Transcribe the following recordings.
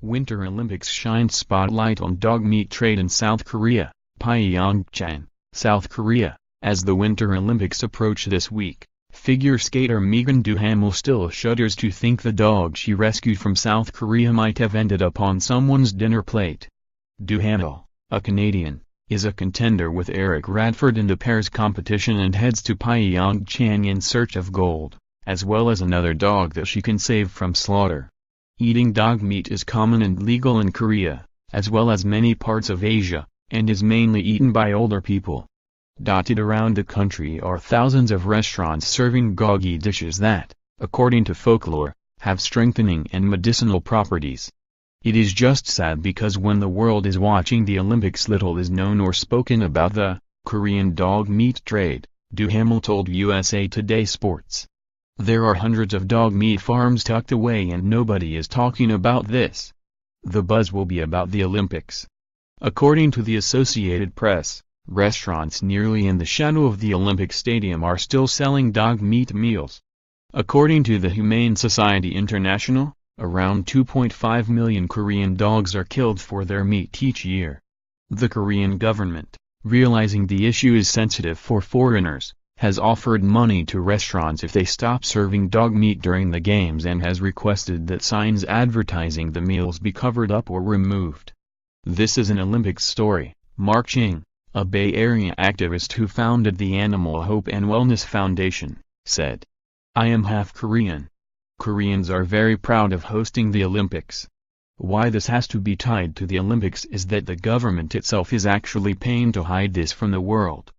Winter Olympics shine spotlight on dog meat trade in South Korea, Pyeongchang, South Korea. As the Winter Olympics approach this week, figure skater Meagan Duhamel still shudders to think the dog she rescued from South Korea might have ended up on someone's dinner plate. Duhamel, a Canadian, is a contender with Eric Radford in the pair's competition and heads to Pyeongchang in search of gold, as well as another dog that she can save from slaughter. Eating dog meat is common and legal in Korea, as well as many parts of Asia, and is mainly eaten by older people. Dotted around the country are thousands of restaurants serving gaegogi dishes that, according to folklore, have strengthening and medicinal properties. It is just sad because when the world is watching the Olympics little is known or spoken about the Korean dog meat trade, Duhamel told USA Today Sports. There are hundreds of dog meat farms tucked away and nobody is talking about this. The buzz will be about the Olympics. According to the Associated Press, restaurants nearly in the shadow of the Olympic Stadium are still selling dog meat meals. According to the Humane Society International, around 2.5 million Korean dogs are killed for their meat each year. The Korean government, realizing the issue is sensitive for foreigners, has offered money to restaurants if they stop serving dog meat during the games and has requested that signs advertising the meals be covered up or removed. This is an Olympics story, Mark Ching, a Bay Area activist who founded the Animal Hope and Wellness Foundation, said. I am half Korean. Koreans are very proud of hosting the Olympics. Why this has to be tied to the Olympics is that the government itself is actually paying to hide this from the world.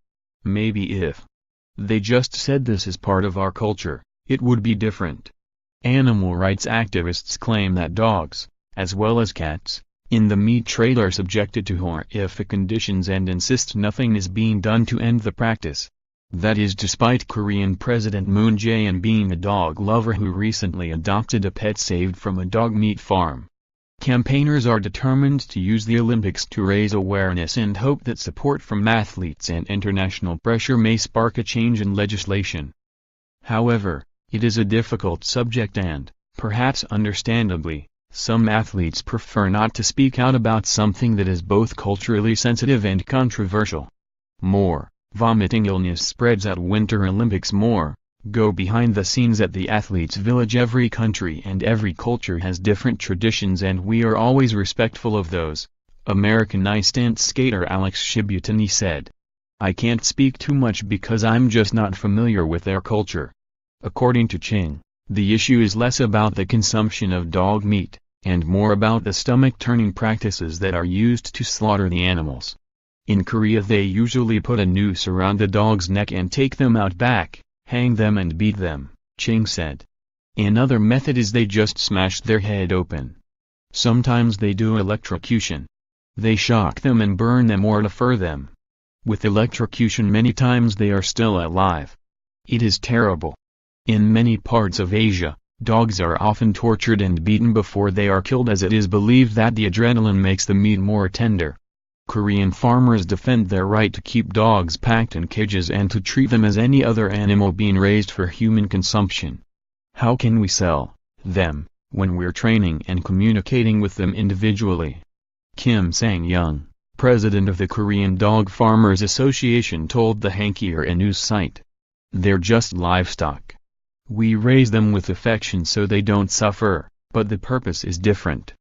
Maybe if they just said this is part of our culture, it would be different. Animal rights activists claim that dogs, as well as cats, in the meat trade are subjected to horrific conditions and insist nothing is being done to end the practice. That is despite Korean President Moon Jae-in being a dog lover who recently adopted a pet saved from a dog meat farm. Campaigners are determined to use the Olympics to raise awareness and hope that support from athletes and international pressure may spark a change in legislation. However, it is a difficult subject and, perhaps understandably, some athletes prefer not to speak out about something that is both culturally sensitive and controversial. More, vomiting illness spreads at Winter Olympics. More, go behind the scenes at the athletes' village. Every country and every culture has different traditions and we are always respectful of those, American ice dance skater Alex Shibutani said. I can't speak too much because I'm just not familiar with their culture. According to Ching, the issue is less about the consumption of dog meat, and more about the stomach-turning practices that are used to slaughter the animals. In Korea they usually put a noose around the dog's neck and take them out back, hang them and beat them, Ching said. Another method is they just smash their head open. Sometimes they do electrocution. They shock them and burn them or defer them. With electrocution many times they are still alive. It is terrible. In many parts of Asia, dogs are often tortured and beaten before they are killed as it is believed that the adrenaline makes the meat more tender. Korean farmers defend their right to keep dogs packed in cages and to treat them as any other animal being raised for human consumption. How can we sell them when we're training and communicating with them individually? Kim Sang-young, president of the Korean Dog Farmers Association, told the Hankyor news site. They're just livestock. We raise them with affection so they don't suffer, but the purpose is different.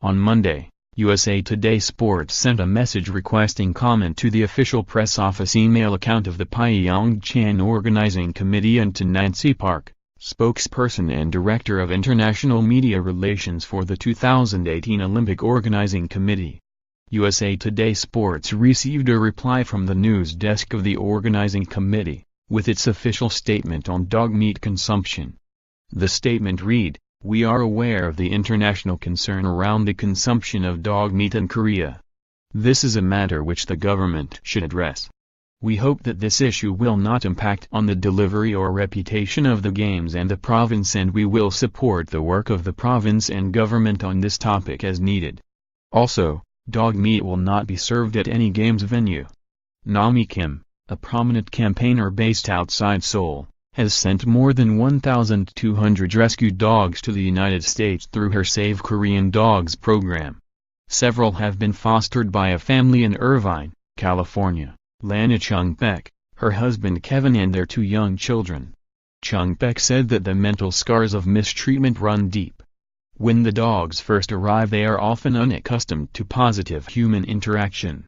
On Monday, USA Today Sports sent a message requesting comment to the official press office email account of the Pyeongchang Organizing Committee and to Nancy Park, spokesperson and director of international media relations for the 2018 Olympic Organizing Committee. USA Today Sports received a reply from the news desk of the Organizing Committee, with its official statement on dog meat consumption. The statement read, "We are aware of the international concern around the consumption of dog meat in Korea. This is a matter which the government should address. We hope that this issue will not impact on the delivery or reputation of the games and the province, and we will support the work of the province and government on this topic as needed. Also, dog meat will not be served at any games venue." Nami Kim, a prominent campaigner based outside Seoul, has sent more than 1,200 rescued dogs to the United States through her Save Korean Dogs program. Several have been fostered by a family in Irvine, California, Lana Chung-Pek, her husband Kevin and their 2 young children. Chung-Pek said that the mental scars of mistreatment run deep. When the dogs first arrive they are often unaccustomed to positive human interaction.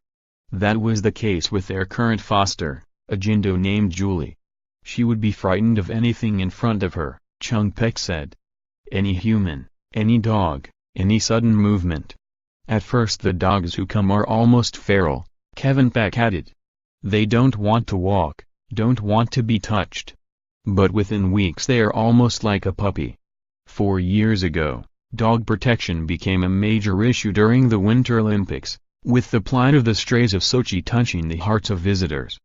That was the case with their current foster, a Jindo named Julie. She would be frightened of anything in front of her, Chung-Pek said. Any human, any dog, any sudden movement. At first the dogs who come are almost feral, Kevin Peck added. They don't want to walk, don't want to be touched. But within weeks they are almost like a puppy. 4 years ago, dog protection became a major issue during the Winter Olympics, with the plight of the strays of Sochi touching the hearts of visitors.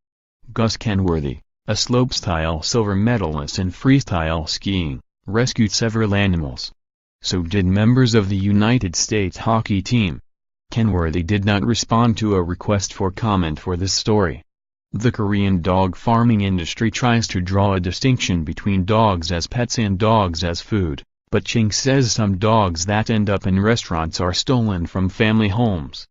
Gus Kenworthy, a slopestyle silver medalist in freestyle skiing, rescued several animals. So did members of the United States hockey team. Kenworthy did not respond to a request for comment for this story. The Korean dog farming industry tries to draw a distinction between dogs as pets and dogs as food, but Ching says some dogs that end up in restaurants are stolen from family homes.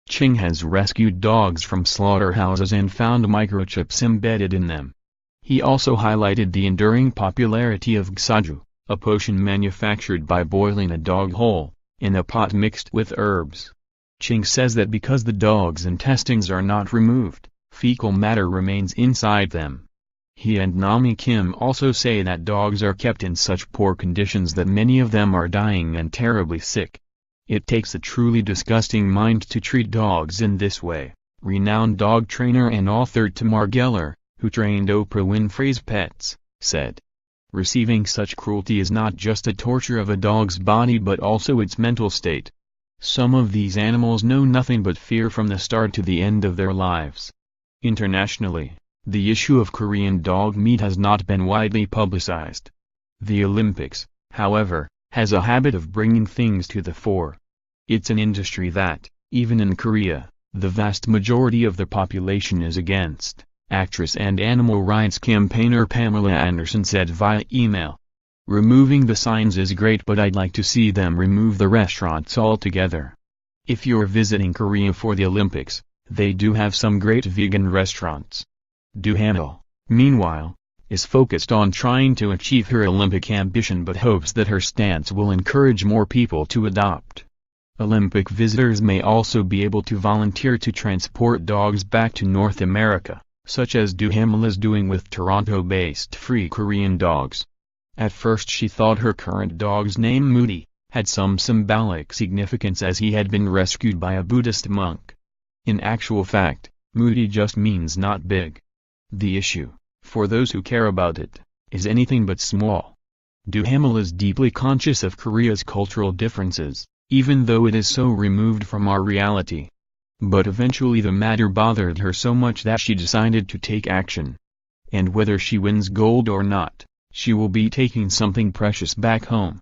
Ching has rescued dogs from slaughterhouses and found microchips embedded in them. He also highlighted the enduring popularity of gsaju, a potion manufactured by boiling a dog whole, in a pot mixed with herbs. Ching says that because the dog's intestines are not removed, fecal matter remains inside them. He and Nami Kim also say that dogs are kept in such poor conditions that many of them are dying and terribly sick. It takes a truly disgusting mind to treat dogs in this way, renowned dog trainer and author Tamar Geller, who trained Oprah Winfrey's pets, said. Receiving such cruelty is not just a torture of a dog's body but also its mental state. Some of these animals know nothing but fear from the start to the end of their lives. Internationally, the issue of Korean dog meat has not been widely publicized. The Olympics, however, has a habit of bringing things to the fore. It's an industry that, even in Korea, the vast majority of the population is against, actress and animal rights campaigner Pamela Anderson said via email. Removing the signs is great but I'd like to see them remove the restaurants altogether. If you're visiting Korea for the Olympics, they do have some great vegan restaurants. Duhamel, meanwhile, is focused on trying to achieve her Olympic ambition but hopes that her stance will encourage more people to adopt. Olympic visitors may also be able to volunteer to transport dogs back to North America, such as Duhamel is doing with Toronto-based Free Korean Dogs. At first she thought her current dog's name Moody had some symbolic significance as he had been rescued by a Buddhist monk. In actual fact, Moody just means not big. The issue, for those who care about it, is anything but small. Duhamel is deeply conscious of Korea's cultural differences, even though it is so removed from our reality. But eventually the matter bothered her so much that she decided to take action. And whether she wins gold or not, she will be taking something precious back home.